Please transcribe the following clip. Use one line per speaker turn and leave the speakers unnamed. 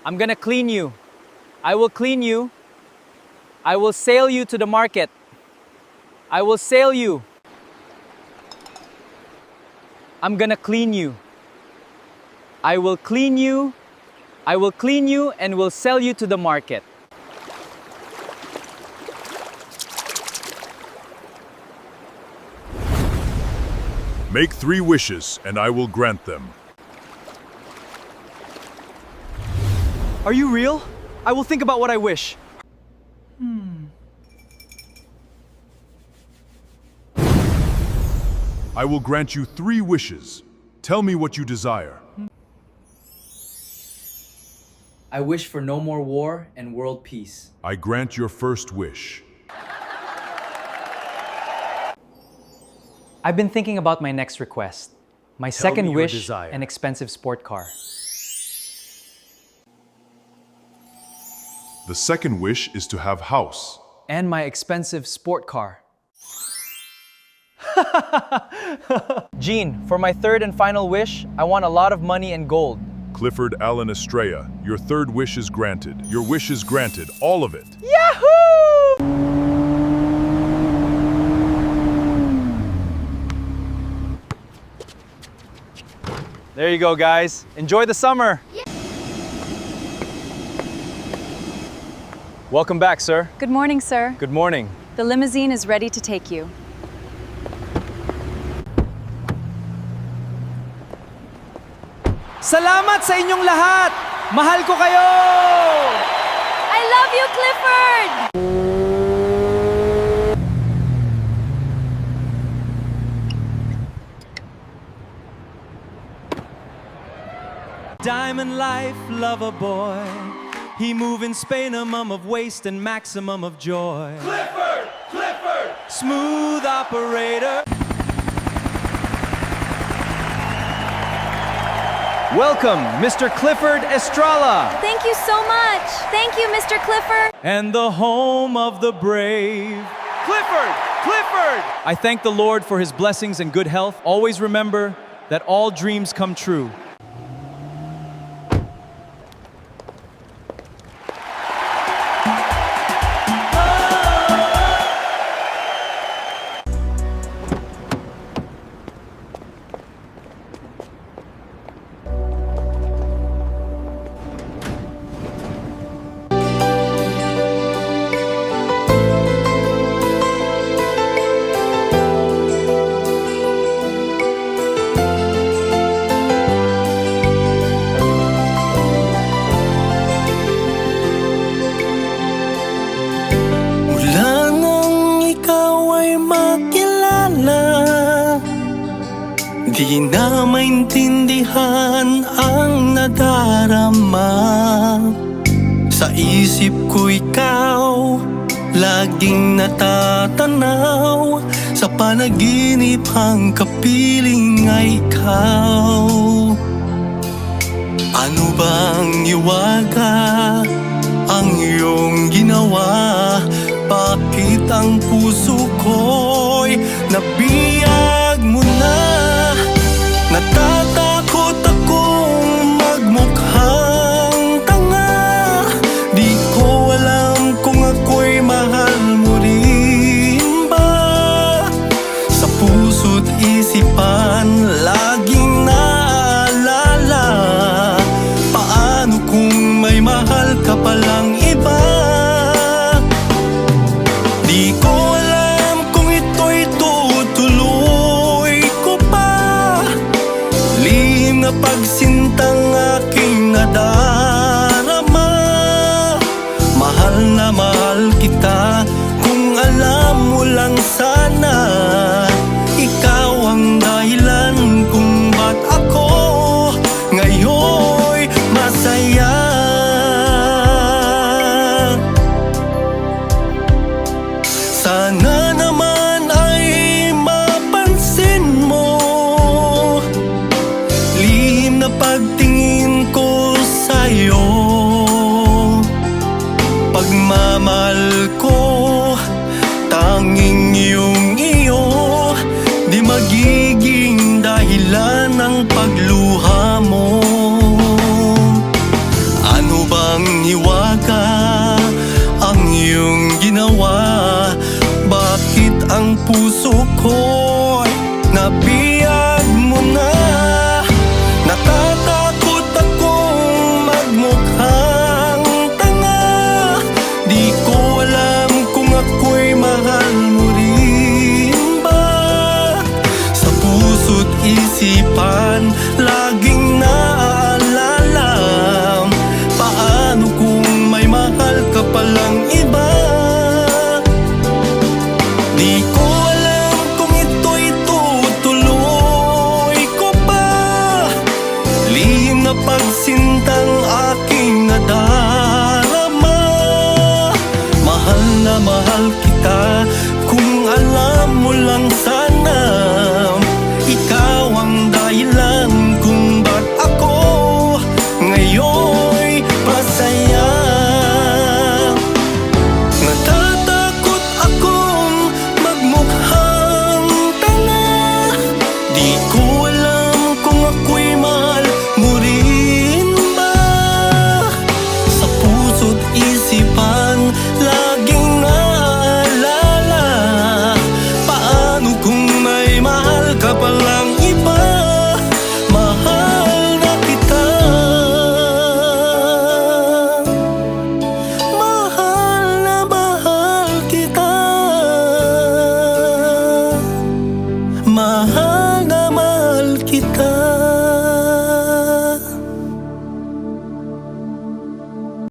I'm gonna clean you. I will clean you. I will sail you to the market. I will sail you. I'm gonna clean you. I will clean you. I will clean you and will sell you to the market.
Make 3 wishes, and I will grant them.
Are you real? I will think about what I wish.
I will grant you 3 wishes. Tell me what you desire.
I wish for no more war and world peace.
I grant your first wish.
I've been thinking about my next request. My
me
second
your
wish,
desire.
an expensive sport car.
The second wish is to have house.
And my expensive sport car. Gene, for my third and final wish, I want a lot of money and gold.
Clifford Allen Estrella, your third wish is granted. Your wish is granted, all of it.
Yahoo! There you go, guys. Enjoy the summer. Welcome back, sir.
Good morning, sir.
Good morning.
The limousine is ready to take you.
Salamat sa inyong lahat! Mahal ko kayo!
I love you, Clifford!
Diamond life, lover boy. He move in Spain, a mum of waste and maximum of joy. Clifford! Clifford! Smooth operator. Welcome, Mr. Clifford Estrella.
Thank you so much. Thank you, Mr. Clifford.
And the home of the brave. Clifford! Clifford! I thank the Lord for his blessings and good health. Always remember that all dreams come true.
Di na maintindihan ang nadarama. Sa isip ko ikaw laging natatanaw. Sa panaginip ang kapiling ay ikaw. Ano bang iwaga ang iyong ginawa? Bakit ang puso ko'y nabiyag mo na? Natatakot akong magmukhang tanga. Di ko alam kung ako'y mahal mo rin ba. Sa puso't isipan laging naalala. Paano kung may mahal ka palang iba? Di ko alam kung ito'y tutuloy ko pa. Lihim na pagsintang aking nadarama. Mahal na mahal kita. Kung alam mo lang sana, ikaw ang dahilan kung ba't ako ngayon'y masaya. Sana naman ay mapansin mo lihim na pagtingin ko sa'yo. Pagmamahal ko tanging iyong-iyo. Di magiging dahilan ng pagluha mo. nga pagsintang aking nadam